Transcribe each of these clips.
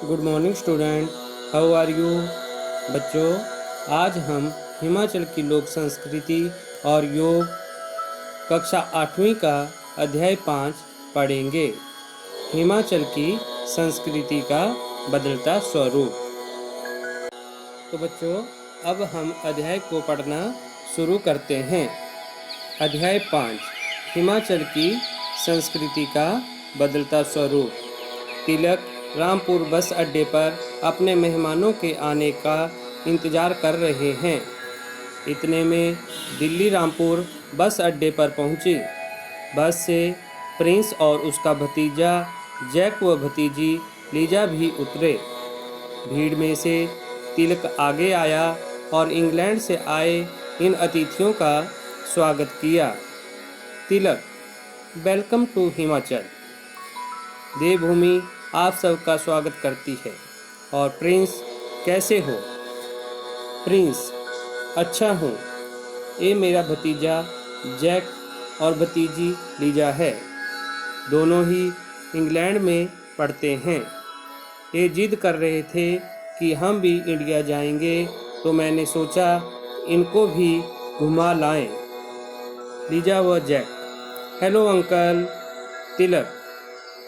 Good morning student, how are you. बच्चों, आज हम हिमाचल की लोक संस्कृति और योग कक्षा 8वीं का अध्याय 5 पढ़ेंगे। हिमाचल की संस्कृति का बदलता स्वरूप। तो बच्चों, अब हम अध्याय को पढ़ना शुरू करते हैं। अध्याय 5, हिमाचल की संस्कृति का बदलता स्वरूप। तिलक रामपुर बस अड्डे पर अपने मेहमानों के आने का इंतज़ार कर रहे हैं। इतने में दिल्ली रामपुर बस अड्डे पर पहुंची। बस से प्रिंस और उसका भतीजा जैक व भतीजी लीजा भी उतरे। भीड़ में से तिलक आगे आया और इंग्लैंड से आए इन अतिथियों का स्वागत किया। तिलक, वेलकम टू हिमाचल। देवभूमि आप सबका स्वागत करती है। और प्रिंस, कैसे हो? प्रिंस, अच्छा हूँ। ये मेरा भतीजा जैक और भतीजी लीजा है। दोनों ही इंग्लैंड में पढ़ते हैं। ये जिद कर रहे थे कि हम भी इंडिया जाएंगे, तो मैंने सोचा इनको भी घुमा लाएं। लीजा व जैक, हेलो अंकल। तिलक,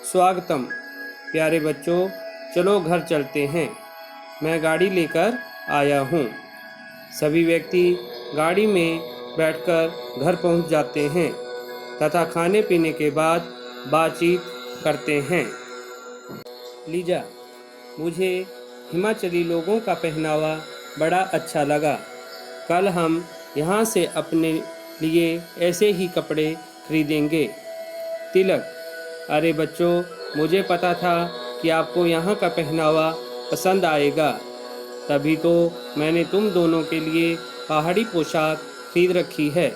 स्वागतम। प्यारे बच्चों, चलो घर चलते हैं, मैं गाड़ी लेकर आया हूँ। सभी व्यक्ति गाड़ी में बैठकर घर पहुँच जाते हैं तथा खाने पीने के बाद बातचीत करते हैं। लीजा, मुझे हिमाचली लोगों का पहनावा बड़ा अच्छा लगा। कल हम यहाँ से अपने लिए ऐसे ही कपड़े खरीदेंगे। तिलक, अरे बच्चों, मुझे पता था कि आपको यहाँ का पहनावा पसंद आएगा, तभी तो मैंने तुम दोनों के लिए पहाड़ी पोशाक खरीद रखी है।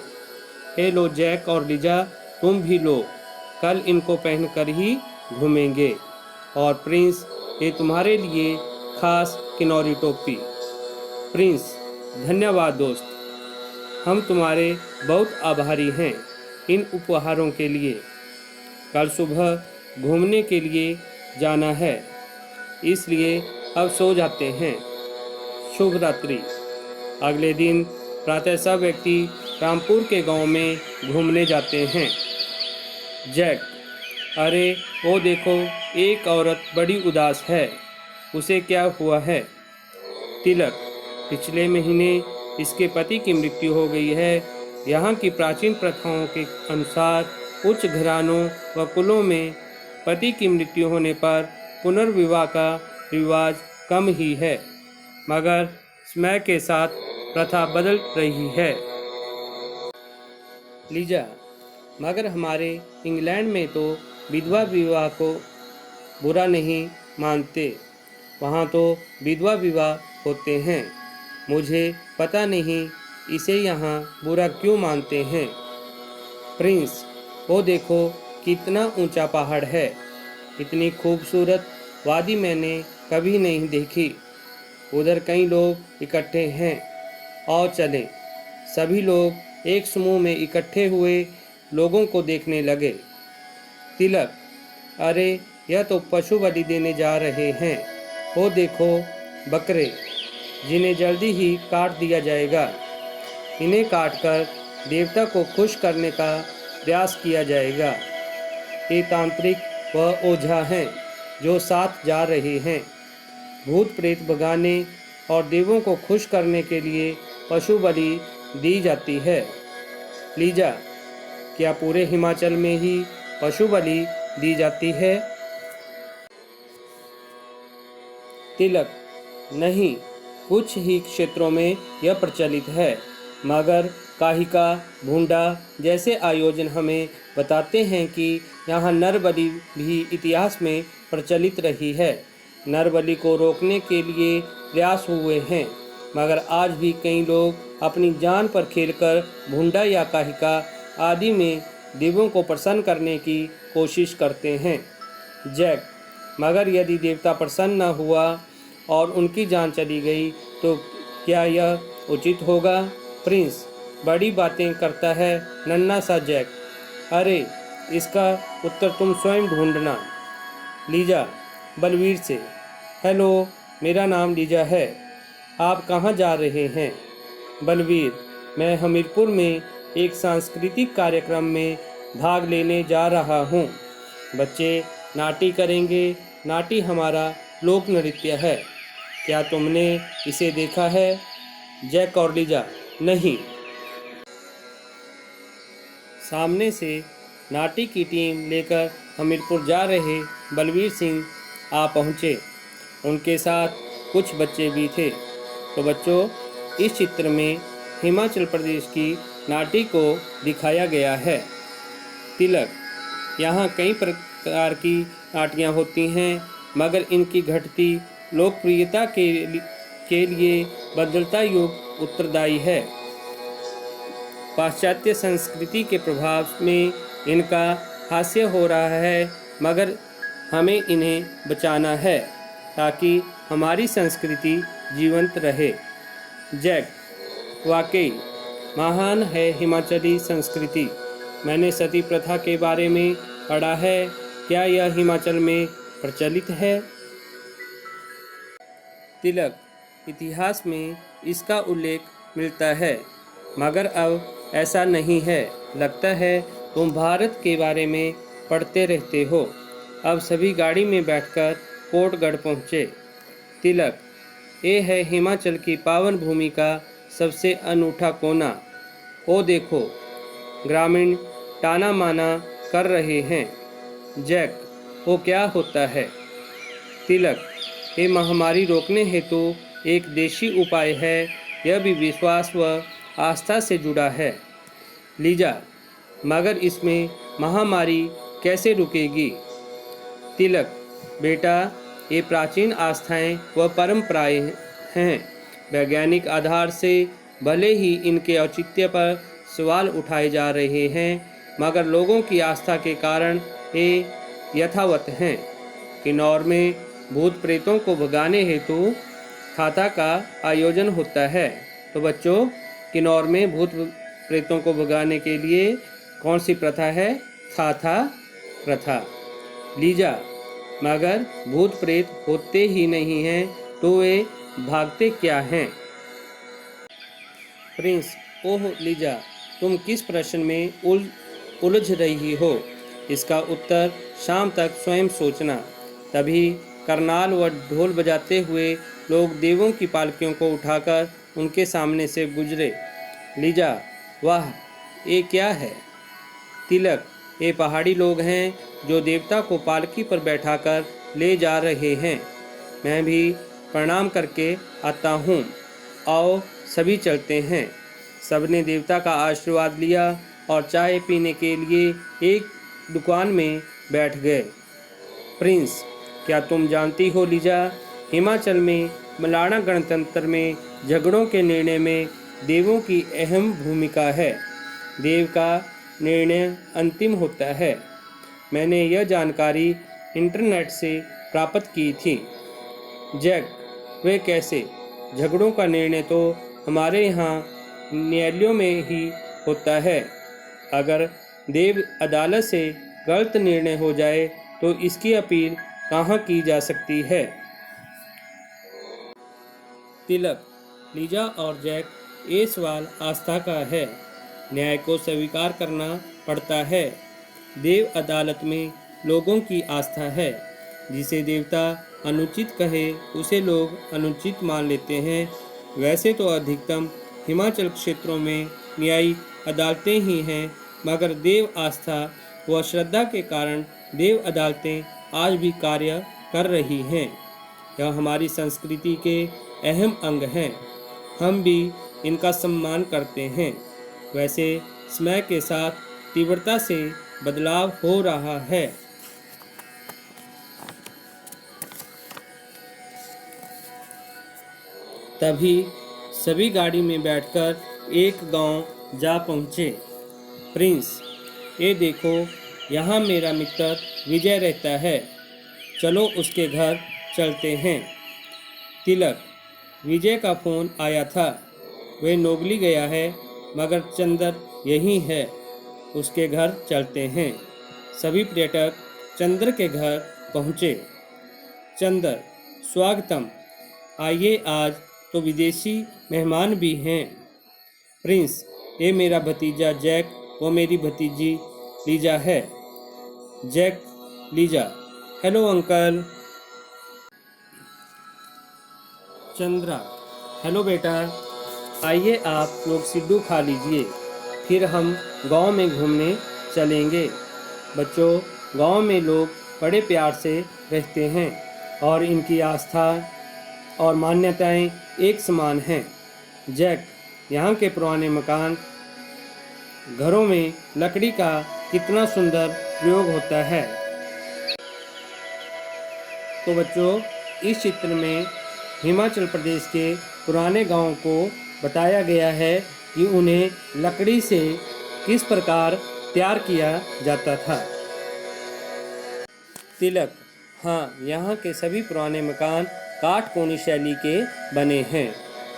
हे लो जैक और लीजा, तुम भी लो, कल इनको पहनकर ही घूमेंगे। और प्रिंस, ये तुम्हारे लिए खास किन्नौरी टोपी। प्रिंस, धन्यवाद दोस्त, हम तुम्हारे बहुत आभारी हैं इन उपहारों के लिए। कल सुबह घूमने के लिए जाना है, इसलिए अब सो जाते हैं। शुभ रात्रि। अगले दिन प्रातः सब व्यक्ति रामपुर के गांव में घूमने जाते हैं। जैक, अरे वो देखो, एक औरत बड़ी उदास है, उसे क्या हुआ है? तिलक, पिछले महीने इसके पति की मृत्यु हो गई है। यहाँ की प्राचीन प्रथाओं के अनुसार उच्च घरानों व कुलों में पति की मृत्यु होने पर पुनर्विवाह का रिवाज कम ही है, मगर समय के साथ प्रथा बदल रही है। लीजा, मगर हमारे इंग्लैंड में तो विधवा विवाह को बुरा नहीं मानते, वहाँ तो विधवा विवाह होते हैं। मुझे पता नहीं इसे यहाँ बुरा क्यों मानते हैं। प्रिंस, वो देखो कितना ऊंचा पहाड़ है, इतनी खूबसूरत वादी मैंने कभी नहीं देखी। उधर कई लोग इकट्ठे हैं, और चलें। सभी लोग एक समूह में इकट्ठे हुए लोगों को देखने लगे। तिलक, अरे यह तो पशु बलि देने जा रहे हैं। वो देखो बकरे, जिन्हें जल्दी ही काट दिया जाएगा। इन्हें काटकर देवता को खुश करने का प्रयास किया जाएगा। ये तांत्रिक व ओझा हैं जो साथ जा रहे हैं। भूत प्रेत भगाने और देवों को खुश करने के लिए पशु बलि दी जाती है। लीजा, क्या पूरे हिमाचल में ही पशु बलि दी जाती है? तिलक, नहीं, कुछ ही क्षेत्रों में यह प्रचलित है, मगर काहिका भूंडा जैसे आयोजन हमें बताते हैं कि यहाँ नर बलि भी इतिहास में प्रचलित रही है। नर बलि को रोकने के लिए प्रयास हुए हैं, मगर आज भी कई लोग अपनी जान पर खेलकर भूंडा या काहिका आदि में देवों को प्रसन्न करने की कोशिश करते हैं। जैक, मगर यदि देवता प्रसन्न न हुआ और उनकी जान चली गई तो क्या यह उचित होगा? प्रिंस, बड़ी बातें करता है नन्हा सा जैक। अरे इसका उत्तर तुम स्वयं ढूंढना। लीजा, बलवीर से, हेलो, मेरा नाम लीजा है। आप कहाँ जा रहे हैं? बलवीर, मैं हमीरपुर में एक सांस्कृतिक कार्यक्रम में भाग लेने जा रहा हूँ। बच्चे नाटी करेंगे। नाटी हमारा लोक नृत्य है। क्या तुमने इसे देखा है? जैक और लीजा, नहीं। सामने से नाटी की टीम लेकर हमीरपुर जा रहे बलवीर सिंह आ पहुँचे। उनके साथ कुछ बच्चे भी थे। तो बच्चों, इस चित्र में हिमाचल प्रदेश की नाटी को दिखाया गया है। तिलक, यहाँ कई प्रकार की नाटियाँ होती हैं, मगर इनकी घटती लोकप्रियता के लिए बदलता युग उत्तरदायी है। पाश्चात्य संस्कृति के प्रभाव में इनका हास्य हो रहा है, मगर हमें इन्हें बचाना है ताकि हमारी संस्कृति जीवंत रहे। जैक, वाकई महान है हिमाचली संस्कृति। मैंने सती प्रथा के बारे में पढ़ा है। क्या यह हिमाचल में प्रचलित है? तिलक, इतिहास में इसका उल्लेख मिलता है, मगर अब ऐसा नहीं है। लगता है तुम भारत के बारे में पढ़ते रहते हो। अब सभी गाड़ी में बैठकर कोटगढ़ पहुँचे। तिलक, ये है हिमाचल की पावन भूमि का सबसे अनूठा कोना। ओ देखो, ग्रामीण ताना माना कर रहे हैं। जैक, वो क्या होता है? तिलक, ये महामारी रोकने हेतु एक देशी उपाय है। यह भी विश्वास व आस्था से जुड़ा है। लीजा, मगर इसमें महामारी कैसे रुकेगी? तिलक, बेटा, ये प्राचीन आस्थाएं व परंपराएं हैं। वैज्ञानिक आधार से भले ही इनके औचित्य पर सवाल उठाए जा रहे हैं, मगर लोगों की आस्था के कारण ये यथावत हैं। किन्नौर में भूत प्रेतों को भगाने हेतु थाथा का आयोजन होता है। तो बच्चों, किन्नौर में भूत प्रेतों को भगाने के लिए कौन सी प्रथा है? थाथा प्रथा। लीजा, मगर भूत प्रेत होते ही नहीं हैं, तो वे भागते क्या हैं? प्रिंस, ओह लीजा, तुम किस प्रश्न में उलझ रही हो? इसका उत्तर शाम तक स्वयं सोचना। तभी करनाल व ढोल बजाते हुए लोग देवों की पालकियों को उठाकर उनके सामने से गुजरे। लीजा, वाह, ये क्या है? तिलक, ये पहाड़ी लोग हैं जो देवता को पालकी पर बैठाकर ले जा रहे हैं। मैं भी प्रणाम करके आता हूँ। आओ सभी चलते हैं। सबने देवता का आशीर्वाद लिया और चाय पीने के लिए एक दुकान में बैठ गए। प्रिंस, क्या तुम जानती हो लीजा, हिमाचल में मलाना गणतंत्र में झगड़ों के निर्णय में देवों की अहम भूमिका है। देव का निर्णय अंतिम होता है। मैंने यह जानकारी इंटरनेट से प्राप्त की थी। जैक, वे कैसे? झगड़ों का निर्णय तो हमारे यहाँ न्यायालयों में ही होता है। अगर देव अदालत से गलत निर्णय हो जाए तो इसकी अपील कहाँ की जा सकती है? तिलक, लीजा और जैक, ये सवाल आस्था का है। न्याय को स्वीकार करना पड़ता है। देव अदालत में लोगों की आस्था है। जिसे देवता अनुचित कहे उसे लोग अनुचित मान लेते हैं। वैसे तो अधिकतम हिमाचल क्षेत्रों में न्यायिक अदालतें ही हैं, मगर देव आस्था व श्रद्धा के कारण देव अदालतें आज भी कार्य कर रही हैं। यह हमारी संस्कृति के अहम अंग हैं। हम भी इनका सम्मान करते हैं। वैसे समय के साथ तीव्रता से बदलाव हो रहा है। तभी सभी गाड़ी में बैठकर एक गांव जा पहुँचे। प्रिंस, ये देखो, यहाँ मेरा मित्र विजय रहता है। चलो उसके घर चलते हैं। तिलक, विजय का फ़ोन आया था। वह नोगली गया है, मगर चंदर यहीं है। उसके घर चलते हैं। सभी पर्यटक चंद्र के घर पहुँचे। चंदर, स्वागतम। आइए, आज तो विदेशी मेहमान भी हैं। प्रिंस, ये मेरा भतीजा जैक, वो मेरी भतीजी लीजा है। Jack, Lisa, hello uncle. Chandra, hello बेटा। आइए, आप लोग सिड्डू खा लीजिए, फिर हम गांव में घूमने चलेंगे। बच्चों, गांव में लोग बड़े प्यार से रहते हैं और इनकी आस्था और मान्यताएं एक समान हैं। जैक, यहाँ के पुराने मकान घरों में लकड़ी का कितना सुंदर प्रयोग होता है। तो बच्चों, इस चित्र में हिमाचल प्रदेश के पुराने गांव को बताया गया है कि उन्हें लकड़ी से किस प्रकार तैयार किया जाता था। तिलक, हाँ, यहाँ के सभी पुराने मकान काटकोनी शैली के बने हैं।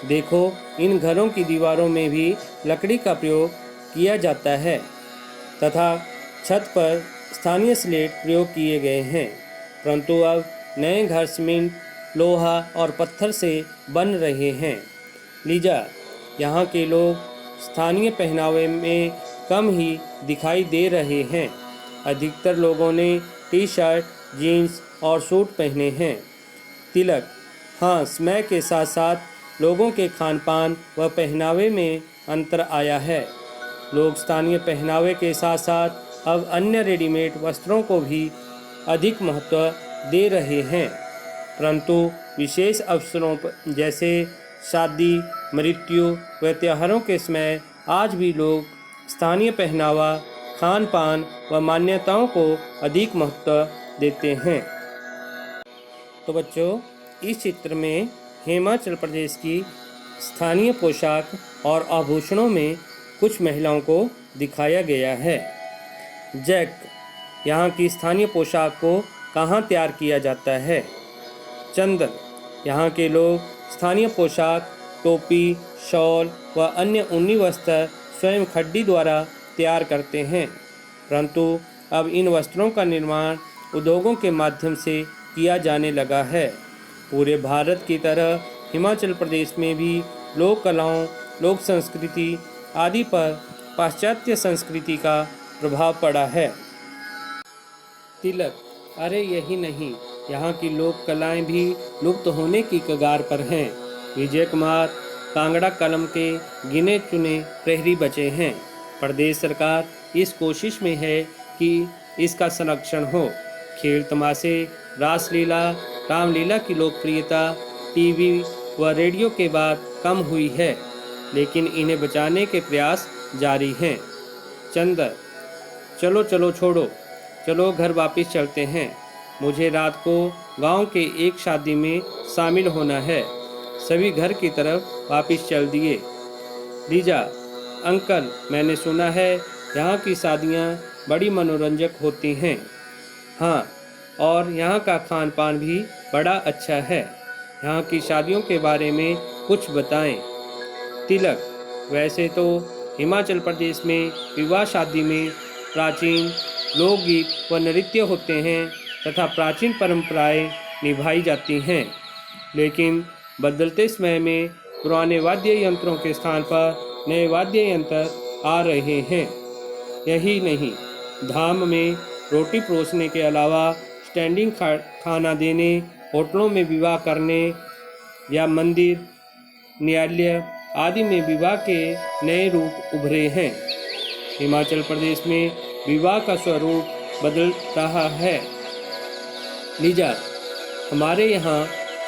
देखो, इन घरों की दीवारों में भी लकड़ी का प्रयोग किया जाता है तथा छत पर स्थानीय स्लेट प्रयोग किए गए हैं। परंतु अब नए घर सीमेंट, लोहा और पत्थर से बन रहे हैं। लीजा, यहाँ के लोग स्थानीय पहनावे में कम ही दिखाई दे रहे हैं। अधिकतर लोगों ने टी शर्ट, जीन्स और सूट पहने हैं। तिलक, हाँ, समय के साथ साथ लोगों के खान पान व पहनावे में अंतर आया है। लोग स्थानीय पहनावे के साथ साथ अब अन्य रेडीमेड वस्त्रों को भी अधिक महत्व दे रहे हैं। परंतु विशेष अवसरों पर जैसे शादी, मृत्यु व त्योहारों के समय आज भी लोग स्थानीय पहनावा, खान पान व मान्यताओं को अधिक महत्व देते हैं। तो बच्चों, इस चित्र में हिमाचल प्रदेश की स्थानीय पोशाक और आभूषणों में कुछ महिलाओं को दिखाया गया है। जैक, यहाँ की स्थानीय पोशाक को कहाँ तैयार किया जाता है? चंदन, यहाँ के लोग स्थानीय पोशाक, टोपी, शॉल व अन्य ऊनी वस्त्र स्वयं खड्डी द्वारा तैयार करते हैं। परंतु अब इन वस्त्रों का निर्माण उद्योगों के माध्यम से किया जाने लगा है। पूरे भारत की तरह हिमाचल प्रदेश में भी लोक कलाओं, लोक संस्कृति आदि पर पाश्चात्य संस्कृति का प्रभाव पड़ा है। तिलक, अरे यही नहीं, यहाँ की लोक कलाएं भी लुप्त होने की कगार पर हैं। विजय कुमार कांगड़ा कलम के गिने चुने प्रहरी बचे हैं। प्रदेश सरकार इस कोशिश में है कि इसका संरक्षण हो। खेल तमाशे, रासलीला, रामलीला की लोकप्रियता टीवी व रेडियो के बाद कम हुई है, लेकिन इन्हें बचाने के प्रयास जारी हैं। चंदर, चलो चलो छोड़ो, चलो घर वापस चलते हैं। मुझे रात को गांव के एक शादी में शामिल होना है। सभी घर की तरफ वापस चल दिए। लीजा, अंकल, मैंने सुना है यहाँ की शादियाँ बड़ी मनोरंजक होती हैं। हाँ, और यहाँ का खान पान भी बड़ा अच्छा है। यहाँ की शादियों के बारे में कुछ बताएं। तिलक, वैसे तो हिमाचल प्रदेश में विवाह शादी में प्राचीन लोकगीत व नृत्य होते हैं तथा प्राचीन परंपराएं निभाई जाती हैं, लेकिन बदलते समय में पुराने वाद्य यंत्रों के स्थान पर नए वाद्य यंत्र आ रहे हैं। यही नहीं, धाम में रोटी परोसने के अलावा स्टैंडिंग खाना देने, होटलों में विवाह करने या मंदिर, न्यायालय आदि में विवाह के नए रूप उभरे हैं। हिमाचल प्रदेश में विवाह का स्वरूप बदल रहा है। लीजा, हमारे यहाँ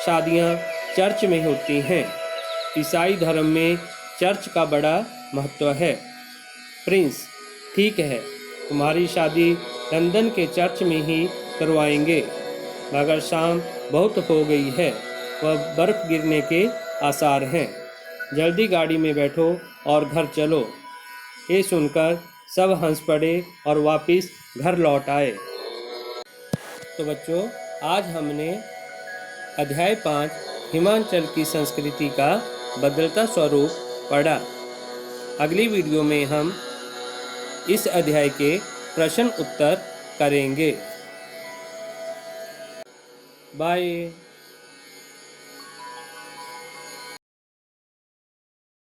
शादियाँ चर्च में होती हैं। ईसाई धर्म में चर्च का बड़ा महत्व है। प्रिंस, ठीक है, तुम्हारी शादी लंदन के चर्च में ही करवाएंगे, मगर शाम बहुत हो गई है, वह बर्फ़ गिरने के आसार हैं। जल्दी गाड़ी में बैठो और घर चलो। ये सुनकर सब हंस पड़े और वापस घर लौट आए। तो बच्चों, आज हमने अध्याय 5 हिमाचल की संस्कृति का बदलता स्वरूप पढ़ा। अगली वीडियो में हम इस अध्याय के प्रश्न उत्तर करेंगे। बाय।